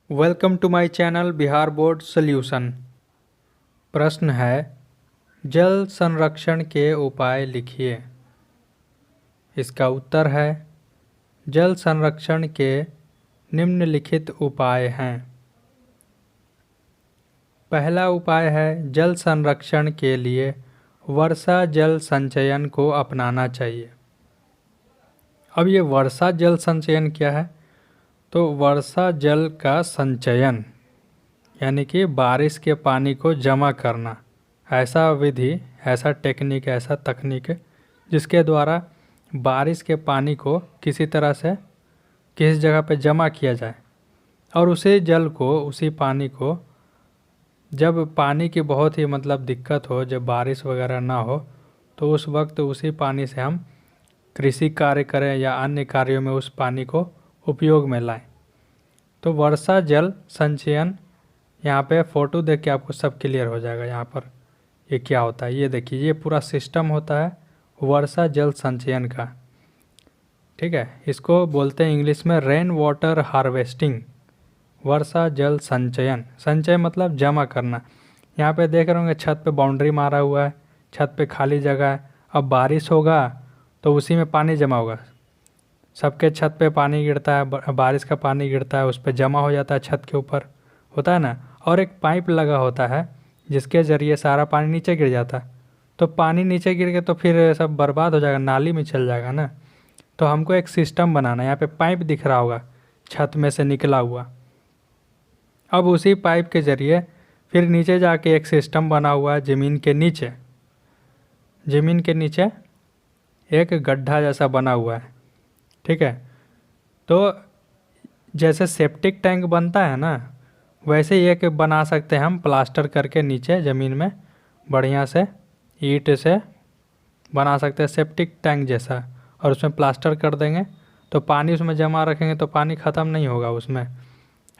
Welcome to my channel Bihar board solution. प्रश्न है, जल संरक्षण के उपाय लिखिए। इसका उत्तर है, जल संरक्षण के निम्नलिखित उपाय हैं। पहला उपाय है, जल संरक्षण के लिए वर्षा जल संचयन को अपनाना चाहिए। अब ये वर्षा जल संचयन क्या है? तो वर्षा जल का संचयन यानी कि बारिश के पानी को जमा करना, ऐसा विधि, ऐसा टेक्निक, ऐसा तकनीक जिसके द्वारा बारिश के पानी को किसी तरह से किसी जगह पे जमा किया जाए और उसी जल को, उसी पानी को जब पानी की बहुत ही दिक्कत हो, जब बारिश वगैरह ना हो, तो उस वक्त उसी पानी से हम कृषि कार्य करें या अन्य कार्यों में उस पानी को उपयोग में लाएं। तो वर्षा जल संचयन, यहाँ पे फ़ोटो देख के आपको सब क्लियर हो जाएगा। यहाँ पर ये क्या होता है, ये देखिए, ये पूरा सिस्टम होता है वर्षा जल संचयन का। ठीक है, इसको बोलते हैं इंग्लिश में रेन वाटर हार्वेस्टिंग। वर्षा जल संचयन, संचय मतलब जमा करना। यहाँ पे देख रहे होंगे छत पे बाउंड्री मारा हुआ है, छत पे खाली जगह है। अब बारिश होगा तो उसी में पानी जमा होगा, सबके छत पे पानी गिरता है, बारिश का पानी गिरता है, उस पर जमा हो जाता है, छत के ऊपर होता है ना। और एक पाइप लगा होता है जिसके ज़रिए सारा पानी नीचे गिर जाता है। तो पानी नीचे गिर के तो फिर सब बर्बाद हो जाएगा, नाली में चल जाएगा ना। तो हमको एक सिस्टम बनाना है। यहाँ पे पाइप दिख रहा होगा छत में से निकला हुआ। अब उसी पाइप के ज़रिए फिर नीचे जाके एक सिस्टम बना हुआ है ज़मीन के नीचे। ज़मीन के नीचे एक गड्ढा जैसा बना हुआ है। ठीक है, तो जैसे सेप्टिक टैंक बनता है ना, वैसे ही एक बना सकते हैं हम, प्लास्टर करके नीचे ज़मीन में बढ़िया से ईंट से बना सकते हैं सेप्टिक टैंक जैसा, और उसमें प्लास्टर कर देंगे तो पानी उसमें जमा रखेंगे तो पानी ख़त्म नहीं होगा, उसमें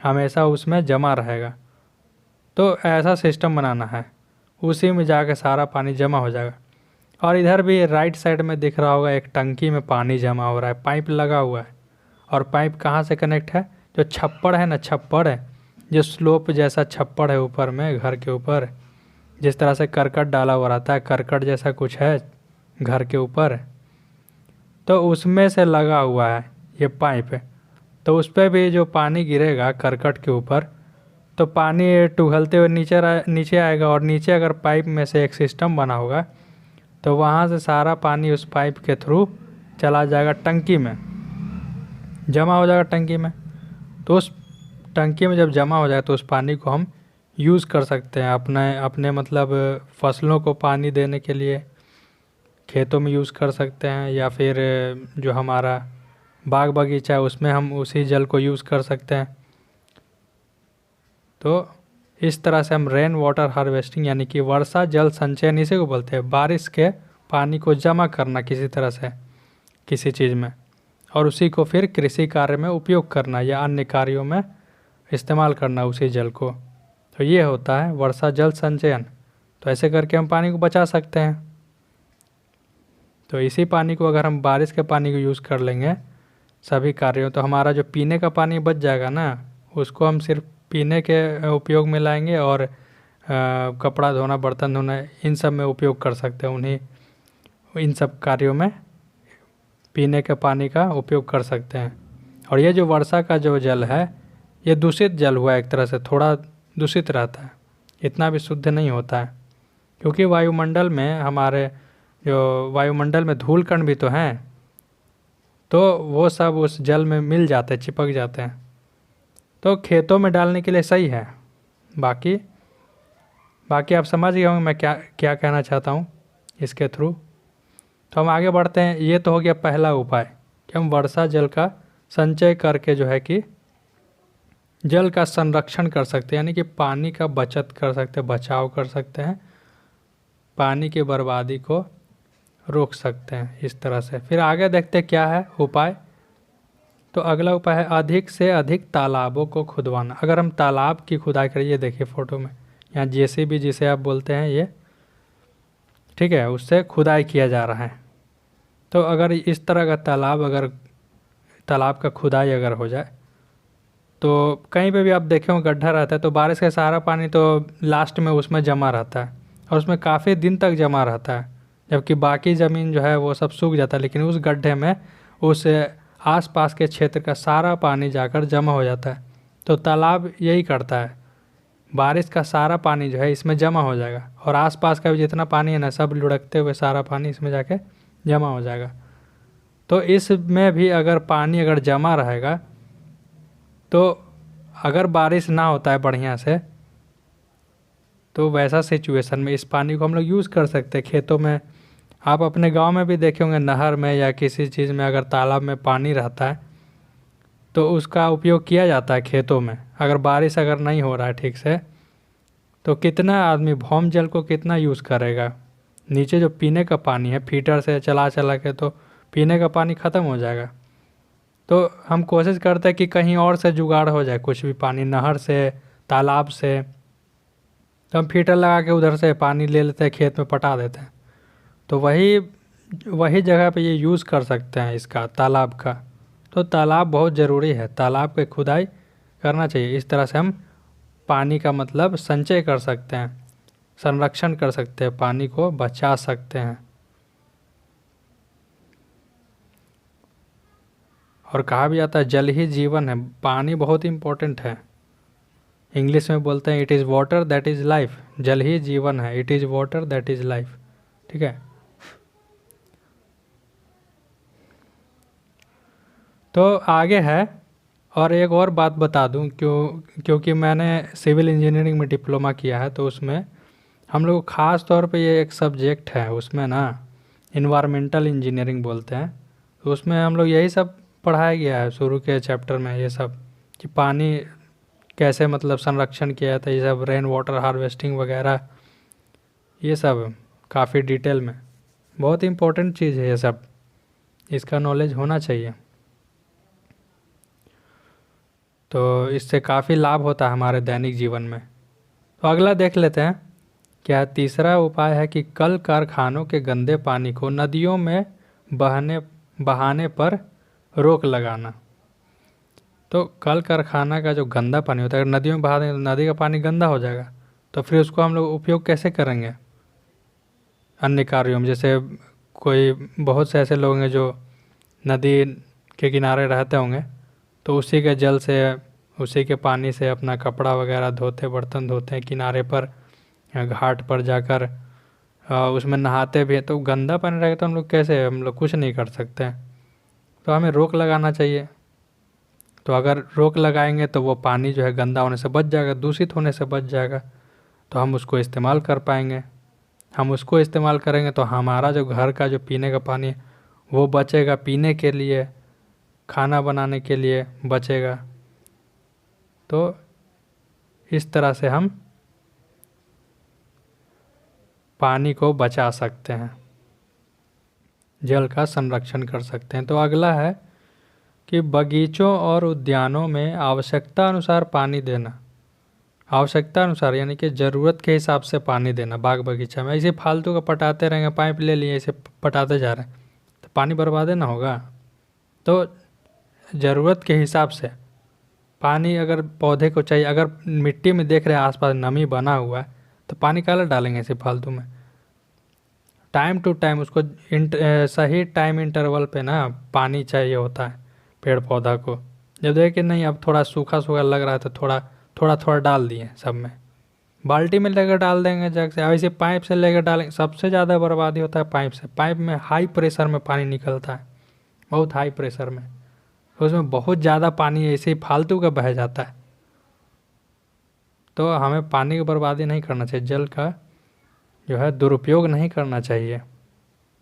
हमेशा उसमें जमा रहेगा। तो ऐसा सिस्टम बनाना है, उसी में जाके सारा पानी जमा हो जाएगा। और इधर भी राइट साइड में दिख रहा होगा एक टंकी में पानी जमा हो रहा है, पाइप लगा हुआ है। और पाइप कहाँ से कनेक्ट है? जो छप्पड़ है ना, छप्पड़ है, जो स्लोप जैसा छप्पड़ है ऊपर में, घर के ऊपर जिस तरह से करकट डाला हुआ रहता है, करकट जैसा कुछ है घर के ऊपर, तो उसमें से लगा हुआ है ये पाइप है। तो उस पर भी जो पानी गिरेगा करकट के ऊपर, तो पानी टुघलते हुए नीचे आएगा। और नीचे अगर पाइप में से एक सिस्टम बना होगा तो वहाँ से सारा पानी उस पाइप के थ्रू चला जाएगा टंकी में, जमा हो जाएगा टंकी में। तो उस टंकी में जब जमा हो जाए तो उस पानी को हम यूज़ कर सकते हैं अपने फसलों को पानी देने के लिए, खेतों में यूज़ कर सकते हैं, या फिर जो हमारा बाग बगीचा है उसमें हम उसी जल को यूज़ कर सकते हैं। तो इस तरह से हम रेन वाटर हार्वेस्टिंग यानी कि वर्षा जल संचयन, इसी को बोलते हैं, बारिश के पानी को जमा करना किसी तरह से किसी चीज़ में, और उसी को फिर कृषि कार्य में उपयोग करना या अन्य कार्यों में इस्तेमाल करना उसी जल को। तो ये होता है वर्षा जल संचयन। तो ऐसे करके हम पानी को बचा सकते हैं। तो इसी पानी को अगर हम बारिश के पानी को यूज़ कर लेंगे सभी कार्यों, तो हमारा जो पीने का पानी बच जाएगा ना, उसको हम सिर्फ पीने के उपयोग में लाएंगे, और कपड़ा धोना, बर्तन धोना, इन सब में उपयोग कर सकते हैं। इन सब कार्यों में पीने के पानी का उपयोग कर सकते हैं। और ये जो वर्षा का जो जल है, ये दूषित जल हुआ, एक तरह से थोड़ा दूषित रहता है, इतना भी शुद्ध नहीं होता है, क्योंकि वायुमंडल में, हमारे जो वायुमंडल में धूल कण भी तो हैं, तो वो सब उस जल में मिल जाते हैं, चिपक जाते हैं। तो खेतों में डालने के लिए सही है। बाकी आप समझ गए होंगे मैं क्या कहना चाहता हूँ इसके थ्रू। तो हम आगे बढ़ते हैं। ये तो हो गया पहला उपाय कि हम वर्षा जल का संचय करके जो है कि जल का संरक्षण कर सकते हैं, यानी कि पानी का बचत कर सकते हैं, बचाव कर सकते हैं, पानी की बर्बादी को रोक सकते हैं इस तरह से। फिर आगे देखते हैं क्या है उपाय। तो अगला उपाय है अधिक से अधिक तालाबों को खुदवाना। अगर हम तालाब की खुदाई करें, ये देखिए फ़ोटो में, यहाँ जेसीबी जिसे आप बोलते हैं ये, ठीक है, उससे खुदाई किया जा रहा है। तो अगर इस तरह का तालाब का खुदाई अगर हो जाए तो कहीं पे भी आप देखे हो गड्ढा रहता है तो बारिश का सारा पानी तो लास्ट में उसमें जमा रहता है और उसमें काफ़ी दिन तक जमा रहता है, जबकि बाकी ज़मीन जो है वो सब सूख जाता है, लेकिन उस गड्ढे में उस आसपास के क्षेत्र का सारा पानी जाकर जमा हो जाता है। तो तालाब यही करता है, बारिश का सारा पानी जो है इसमें जमा हो जाएगा और आसपास का भी जितना पानी है ना सब लुढ़कते हुए सारा पानी इसमें जाके जमा हो जाएगा। तो इसमें भी अगर पानी अगर जमा रहेगा तो अगर बारिश ना होता है बढ़िया से तो वैसा सिचुएशन में इस पानी को हम लोग यूज़ कर सकते हैं खेतों में। आप अपने गांव में भी देखे होंगे नहर में या किसी चीज़ में अगर तालाब में पानी रहता है तो उसका उपयोग किया जाता है खेतों में। अगर बारिश अगर नहीं हो रहा है ठीक से तो कितना आदमी भौम जल को कितना यूज़ करेगा। नीचे जो पीने का पानी है फिल्टर से चला चला के तो पीने का पानी ख़त्म हो जाएगा। तो हम कोशिश करते हैं कि कहीं और से जुगाड़ हो जाए, कुछ भी पानी नहर से तालाब से, तो हम फिल्टर लगा के उधर से पानी ले लेते हैं खेत में पटा देते हैं। तो वही जगह पे ये यूज़ कर सकते हैं इसका तालाब का। तो तालाब बहुत ज़रूरी है, तालाब की खुदाई करना चाहिए। इस तरह से हम पानी का मतलब संचय कर सकते हैं, संरक्षण कर सकते हैं, पानी को बचा सकते हैं। और कहा भी जाता है जल ही जीवन है, पानी बहुत इम्पोर्टेंट है। इंग्लिश में बोलते हैं it is water that is life, जल ही जीवन है, it is water that is life. ठीक है, तो आगे है और एक और बात बता दूं क्योंकि मैंने सिविल इंजीनियरिंग में डिप्लोमा किया है तो उसमें हम लोग ख़ास तौर पे ये एक सब्जेक्ट है उसमें ना इन्वायरमेंटल इंजीनियरिंग बोलते हैं। तो उसमें हम लोग यही सब पढ़ाया गया है शुरू के चैप्टर में, ये सब कि पानी कैसे मतलब संरक्षण किया जाता है, ये सब रेन वाटर हार्वेस्टिंग वगैरह, ये सब काफ़ी डिटेल में। बहुत इम्पोर्टेंट चीज़ है ये सब, इसका नॉलेज होना चाहिए। तो इससे काफ़ी लाभ होता है हमारे दैनिक जीवन में। तो अगला देख लेते हैं क्या तीसरा उपाय है कि कल कारखानों के गंदे पानी को नदियों में बहाने पर रोक लगाना। तो कल कारखाना का जो गंदा पानी होता है अगर नदियों में बहा देंगे तो नदी का पानी गंदा हो जाएगा, तो फिर उसको हम लोग उपयोग कैसे करेंगे अन्य कार्यों में। जैसे कोई बहुत से ऐसे लोग हैं जो नदी के किनारे रहते होंगे तो उसी के जल से उसी के पानी से अपना कपड़ा वगैरह धोते, बर्तन धोते हैं किनारे पर या घाट पर जाकर उसमें नहाते भी हैं। तो गंदा पानी रहेगा तो हम लोग कुछ नहीं कर सकते हैं, तो हमें रोक लगाना चाहिए। तो अगर रोक लगाएंगे तो वो पानी जो है गंदा होने से बच जाएगा, दूषित होने से बच जाएगा, तो हम उसको इस्तेमाल कर पाएंगे। हम उसको इस्तेमाल करेंगे तो हमारा जो घर का जो पीने का पानी है वो बचेगा, पीने के लिए, खाना बनाने के लिए बचेगा। तो इस तरह से हम पानी को बचा सकते हैं, जल का संरक्षण कर सकते हैं। तो अगला है कि बगीचों और उद्यानों में आवश्यकता अनुसार पानी देना। आवश्यकता अनुसार यानी कि ज़रूरत के हिसाब से पानी देना। बाग बगीचा में ऐसे फालतू का पटाते रहेंगे, पाइप ले लिए ऐसे पटाते जा रहे हैं तो पानी बर्बाद ना होगा। तो ज़रूरत के हिसाब से पानी अगर पौधे को चाहिए, अगर मिट्टी में देख रहे हैं आसपास नमी बना हुआ है तो पानी काला डालेंगे ऐसे फालतू में। टाइम टू टाइम उसको सही टाइम इंटरवल पे ना पानी चाहिए होता है पेड़ पौधा को। जब देखे नहीं अब थोड़ा सूखा सूखा लग रहा है तो थोड़ा डाल दिए सब में, बाल्टी में लेकर डाल देंगे जग से, ऐसे पाइप से लेकर डालेंगे। सबसे ज़्यादा बर्बादी होता है पाइप से। पाइप में हाई प्रेशर में पानी निकलता है, बहुत हाई प्रेशर में, तो उसमें बहुत ज़्यादा पानी ऐसे ही फालतू का बह जाता है। तो हमें पानी की बर्बादी नहीं करना चाहिए, जल का जो है दुरुपयोग नहीं करना चाहिए।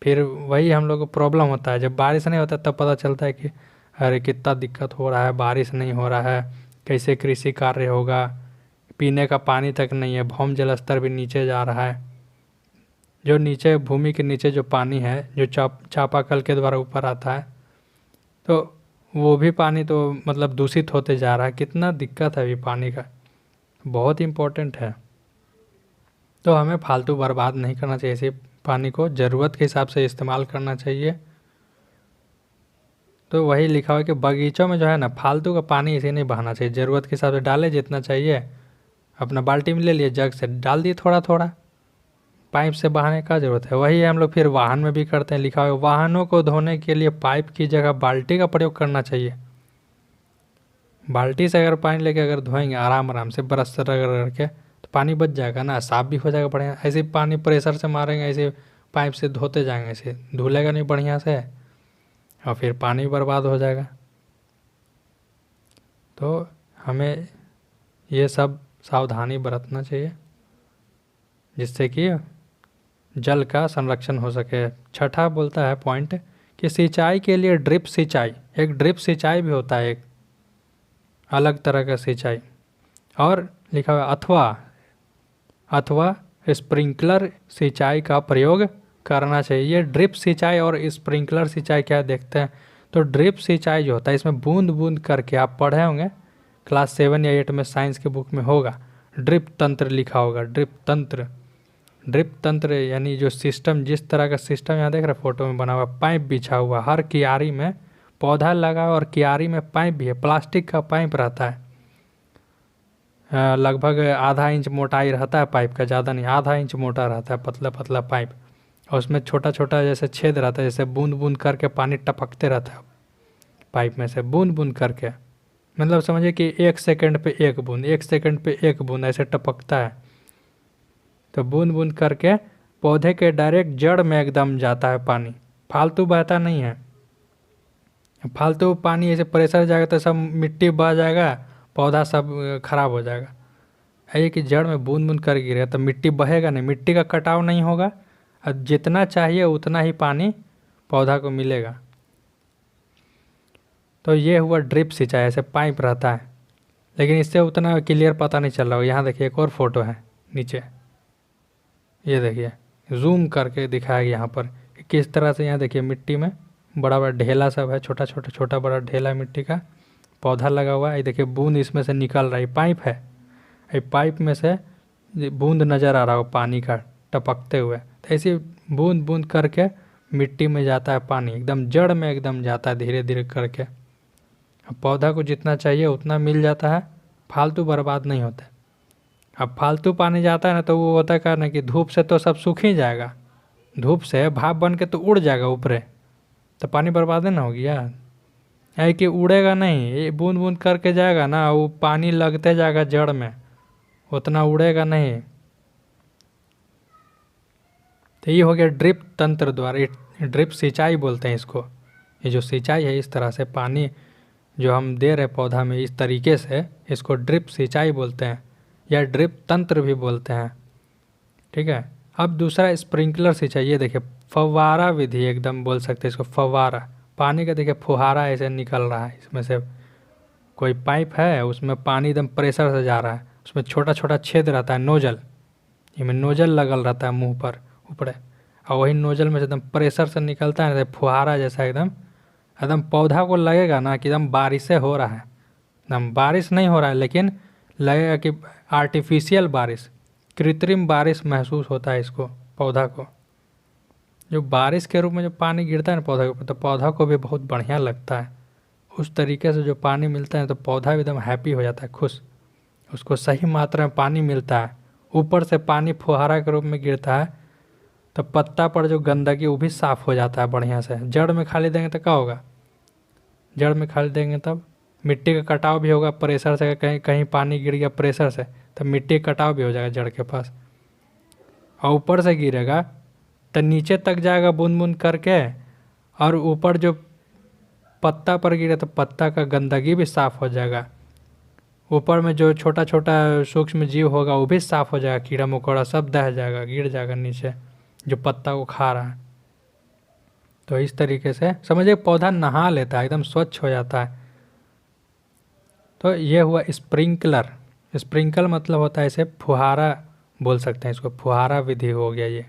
फिर वही हम लोग को प्रॉब्लम होता है, जब बारिश नहीं होता तब पता चलता है कि अरे कितना दिक्कत हो रहा है, बारिश नहीं हो रहा है, कैसे कृषि कार्य होगा, पीने का पानी तक नहीं है, भौम जल स्तर भी नीचे जा रहा है। जो नीचे भूमि के नीचे जो पानी है जो चापाकल के द्वारा ऊपर आता है तो वो भी पानी तो मतलब दूषित होते जा रहा है। कितना दिक्कत है अभी पानी का, बहुत इम्पोर्टेंट है। तो हमें फालतू बर्बाद नहीं करना चाहिए, इसे पानी को ज़रूरत के हिसाब से इस्तेमाल करना चाहिए। तो वही लिखा हुआ है कि बगीचों में जो है ना फालतू का पानी इसे नहीं बहाना चाहिए, ज़रूरत के हिसाब से डाले जितना चाहिए, अपना बाल्टी में ले लिए, जग से डाल दिए थोड़ा थोड़ा, पाइप से बहाने का ज़रूरत है। वही हम लोग फिर वाहन में भी करते हैं, लिखा हुआ है वाहनों को धोने के लिए पाइप की जगह बाल्टी का प्रयोग करना चाहिए। बाल्टी से अगर पानी लेके अगर धोएंगे आराम आराम से ब्रश से रगड़ रगड़ के तो पानी बच जाएगा ना, साफ भी हो जाएगा बढ़िया। ऐसे पानी प्रेशर से मारेंगे, ऐसे पाइप से धोते जाएंगे, ऐसे धुलेगा नहीं बढ़िया से और फिर पानी बर्बाद हो जाएगा। तो हमें ये सब सावधानी बरतना चाहिए जिससे कि जल का संरक्षण हो सके। छठा बोलता है पॉइंट कि सिंचाई के लिए ड्रिप सिंचाई, एक ड्रिप सिंचाई भी होता है, एक अलग तरह का सिंचाई। और लिखा हुआ अथवा स्प्रिंकलर सिंचाई का प्रयोग करना चाहिए। ये ड्रिप सिंचाई और स्प्रिंकलर सिंचाई क्या देखते हैं। तो ड्रिप सिंचाई जो होता है इसमें बूंद बूंद करके, आप पढ़े होंगे क्लास 7 या 8 में साइंस के बुक में होगा, ड्रिप तंत्र लिखा होगा। ड्रिप तंत्र यानी जो सिस्टम, जिस तरह का सिस्टम यहाँ देख रहे फोटो में बना हुआ, पाइप बिछा हुआ, हर क्यारी में पौधा लगा और क्यारी में पाइप भी है, प्लास्टिक का पाइप रहता है, लगभग आधा इंच मोटाई रहता है पाइप का, ज़्यादा नहीं, आधा इंच मोटा रहता है, पतला पतला पाइप, और उसमें छोटा छोटा जैसे छेद रहता है, जैसे बूंद बूंद करके पानी टपकते रहता है पाइप में से, बूंद बूंद करके, मतलब समझिए कि 1 सेकंड पे 1 बूंद, 1 सेकंड पे 1 बूंद ऐसे टपकता है। तो बूंद बूंद करके पौधे के डायरेक्ट जड़ में एकदम जाता है पानी, फालतू बहता नहीं है। फालतू पानी ऐसे प्रेशर जाएगा तो सब मिट्टी बह जाएगा, पौधा सब खराब हो जाएगा। है कि जड़ में बूंद बूंद कर गिरे तो मिट्टी बहेगा नहीं, मिट्टी का कटाव नहीं होगा, और जितना चाहिए उतना ही पानी पौधा को मिलेगा। तो ये हुआ ड्रिप सिंचाई, ऐसे पाइप रहता है, लेकिन इससे उतना क्लियर पता नहीं चल रहा हो। यहाँ देखिए एक और फोटो है नीचे, ये देखिए जूम करके दिखाया गया यहाँ पर कि किस तरह से, यहाँ देखिए मिट्टी में बड़ा बड़ा ढेला सब है, छोटा बड़ा ढेला मिट्टी का, पौधा लगा हुआ है। ये देखिए बूंद इसमें से निकल रहा है, पाइप है, ये पाइप में से बूंद नज़र आ रहा हो पानी का टपकते हुए। तो ऐसे बूंद बूंद करके मिट्टी में जाता है पानी, एकदम जड़ में एकदम जाता है धीरे धीरे करके। अब पौधा को जितना चाहिए उतना मिल जाता है, फालतू बर्बाद नहीं होता। अब फालतू पानी जाता है ना तो वो होता है क्या ना कि धूप से तो सब सूख ही जाएगा, धूप से भाप बन के तो उड़ जाएगा ऊपरे, तो पानी बर्बाद ना होगी यार। है कि उड़ेगा नहीं, ये बूंद बूंद करके जाएगा ना, वो पानी लगते जाएगा जड़ में, उतना उड़ेगा नहीं। तो ये हो गया ड्रिप तंत्र द्वारा, ड्रिप सिंचाई बोलते हैं इसको। ये जो सिंचाई है इस तरह से पानी जो हम दे रहे पौधा में इस तरीके से, इसको ड्रिप सिंचाई बोलते हैं या ड्रिप तंत्र भी बोलते हैं। ठीक है। अब दूसरा स्प्रिंकलर सिंचाई, ये देखिए फव्वारा विधि एकदम बोल सकते हैं इसको, फव्वारा, पानी का देखिए फुहारा ऐसे निकल रहा है, इसमें से कोई पाइप है उसमें पानी एकदम प्रेशर से जा रहा है, उसमें छोटा छोटा छेद रहता है, नोजल, इसमें नोजल लगल रहता है मुंह पर ऊपर, और वही नोजल में से एकदम प्रेशर से निकलता है फुहारा जैसा, एकदम एकदम पौधा को लगेगा ना कि एकदम बारिश से हो रहा है, एकदम बारिश नहीं हो रहा है लेकिन लगेगा कि आर्टिफिशियल बारिश, कृत्रिम बारिश महसूस होता है इसको पौधा को। जो बारिश के रूप में जो पानी गिरता है ना पौधा के ऊपर, तो पौधा को भी बहुत बढ़िया लगता है। उस तरीके से जो पानी मिलता है तो पौधा भी एकदम हैप्पी हो जाता है, खुश, उसको सही मात्रा में पानी मिलता है। ऊपर से पानी फुहारा के रूप में गिरता है तो पत्ता पर जो गंदगी वो भी साफ़ हो जाता है बढ़िया से। जड़ में खाली देंगे तो क्या होगा, जड़ में खाली देंगे तब मिट्टी का कटाव भी होगा, प्रेशर से कहीं कहीं पानी गिर गया प्रेशर से तो मिट्टी का कटाव भी हो जाएगा जड़ के पास, और ऊपर से गिरेगा तो नीचे तक जाएगा बूंद बूंद करके, और ऊपर जो पत्ता पर गिरे तो पत्ता का गंदगी भी साफ़ हो जाएगा, ऊपर में जो छोटा छोटा सूक्ष्म जीव होगा वो भी साफ़ हो जाएगा, कीड़ा मकोड़ा सब दह जाएगा, गिर जाएगा नीचे जो पत्ता को खा रहा है। तो इस तरीके से समझिए पौधा नहा लेता है, एकदम स्वच्छ हो जाता है। तो ये हुआ स्प्रिंकलर। स्प्रिंकल मतलब होता है इसे फुहारा बोल सकते हैं इसको, फुहारा विधि हो गया ये।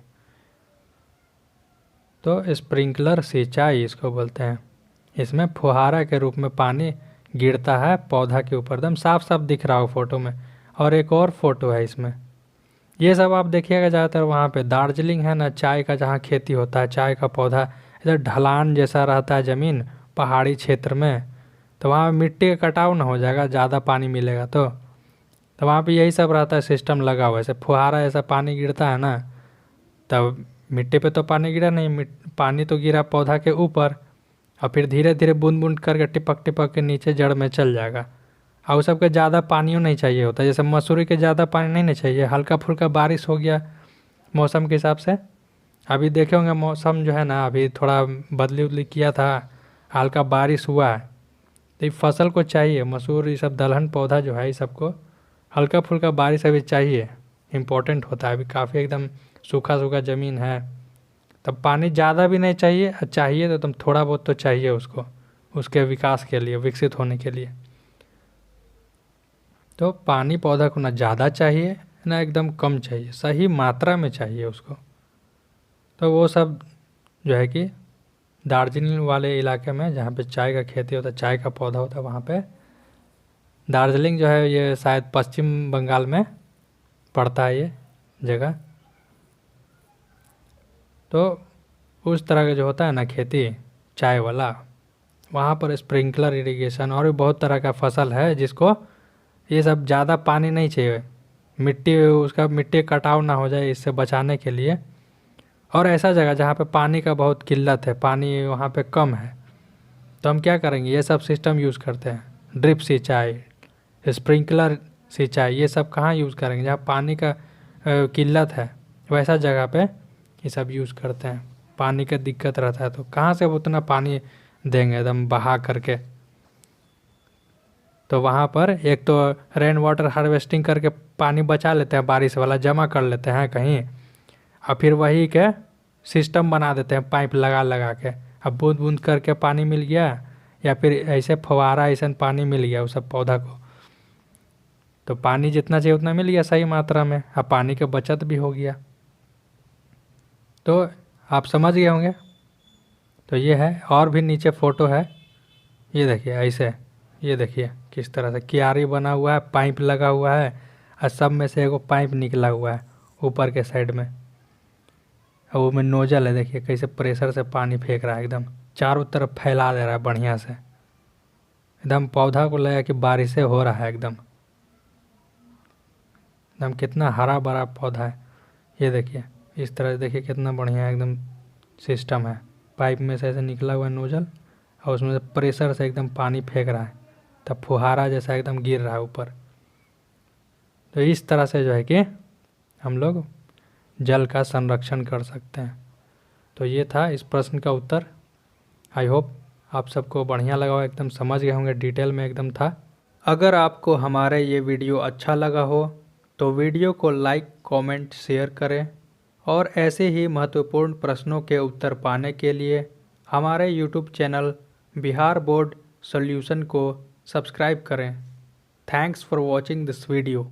तो स्प्रिंकलर सिंचाई इसको बोलते हैं। इसमें फुहारा के रूप में पानी गिरता है पौधा के ऊपर, एकदम साफ साफ दिख रहा हो फोटो में। और एक और फोटो है इसमें, ये सब आप देखिएगा ज़्यादातर वहाँ पे दार्जिलिंग है ना, चाय का जहाँ खेती होता है, चाय का पौधा इधर ढलान जैसा रहता है ज़मीन, पहाड़ी क्षेत्र में, तो वहाँ पे मिट्टी का कटाव ना हो जाएगा, ज़्यादा पानी मिलेगा तो वहाँ पे यही सब रहता है, सिस्टम लगा हुआ है। ऐसे फुहारा ऐसा पानी गिरता है ना, तब मिट्टी पे तो पानी गिरा नहीं, पानी तो गिरा पौधा के ऊपर, और फिर धीरे धीरे बूंद बूंद करके टिपक टिपक के नीचे जड़ में चल जाएगा। और उस सबके ज़्यादा पानियों नहीं चाहिए होता, जैसे मसूरी के ज़्यादा पानी नहीं चाहिए, हल्का फुल्का बारिश हो गया मौसम के हिसाब से। अभी देखे होंगे मौसम जो है ना, अभी थोड़ा बदली उदली किया था, हल्का बारिश हुआ है, तो ये फसल को चाहिए, मसूर ये सब दलहन पौधा जो है, ये सबको हल्का फुल्का बारिश अभी चाहिए, इम्पोर्टेंट होता है। अभी काफ़ी एकदम सूखा सूखा ज़मीन है, तब पानी ज़्यादा भी नहीं चाहिए, चाहिए तो तुम थोड़ा बहुत तो चाहिए उसको, उसके विकास के लिए, विकसित होने के लिए। तो पानी पौधा को ना ज़्यादा चाहिए ना एकदम कम चाहिए, सही मात्रा में चाहिए उसको। तो वो सब जो है कि दार्जिलिंग वाले इलाके में जहाँ पे चाय का खेती होता है, चाय का पौधा होता है, वहाँ पे दार्जिलिंग जो है ये शायद पश्चिम बंगाल में पड़ता है ये जगह। तो उस तरह का जो होता है ना खेती चाय वाला, वहाँ पर स्प्रिंकलर इरिगेशन और भी बहुत तरह का फसल है जिसको ये सब ज़्यादा पानी नहीं चाहिए, मिट्टी उसका मिट्टी कटाव ना हो जाए इससे बचाने के लिए। और ऐसा जगह जहाँ पे पानी का बहुत किल्लत है, पानी वहाँ पे कम है, तो हम क्या करेंगे, ये सब सिस्टम यूज़ करते हैं, ड्रिप सिंचाई, स्प्रिंकलर सिंचाई, ये सब कहाँ यूज़ करेंगे, जहाँ पानी का किल्लत है वैसा जगह पे ये सब यूज़ करते हैं। पानी का दिक्कत रहता है तो कहाँ से उतना पानी देंगे एकदम बहा करके। तो वहाँ पर एक तो रेन वाटर हार्वेस्टिंग करके पानी बचा लेते हैं, बारिश वाला जमा कर लेते हैं कहीं, और फिर वही के सिस्टम बना देते हैं पाइप लगा लगा के। अब बूंद बूंद करके पानी मिल गया, या फिर ऐसे फवारा ऐसा पानी मिल गया उस सब पौधा को, तो पानी जितना चाहिए उतना मिल गया सही मात्रा में, अब पानी का बचत भी हो गया। तो आप समझ गए होंगे। तो ये है, और भी नीचे फ़ोटो है, ये देखिए ऐसे, ये देखिए किस तरह से क्यारी बना हुआ है, पाइप लगा हुआ है, और सब में से एगो पाइप निकला हुआ है ऊपर के साइड में, और वो में नोजल है, देखिए कैसे प्रेशर से पानी फेंक रहा है, एकदम चारों तरफ फैला दे रहा है बढ़िया से, एकदम पौधा को लगा कि बारिशें हो रहा है एकदम एकदम कितना हरा भरा पौधा है। ये देखिए इस तरह से, देखिए कितना बढ़िया एकदम सिस्टम है, पाइप में से ऐसे निकला हुआ है नोजल, और उसमें से प्रेशर से एकदम पानी फेंक रहा है, तब फुहारा जैसा एकदम गिर रहा है ऊपर। तो इस तरह से जो है कि हम लोग जल का संरक्षण कर सकते हैं। तो ये था इस प्रश्न का उत्तर। आई होप आप सबको बढ़िया लगा हो, एकदम समझ गए होंगे, डिटेल में एकदम था। अगर आपको हमारा ये वीडियो अच्छा लगा हो तो वीडियो को लाइक कमेंट शेयर करें, और ऐसे ही महत्वपूर्ण प्रश्नों के उत्तर पाने के लिए हमारे YouTube channel Bihar board solution को सब्सक्राइब करें। Thanks for watching this video.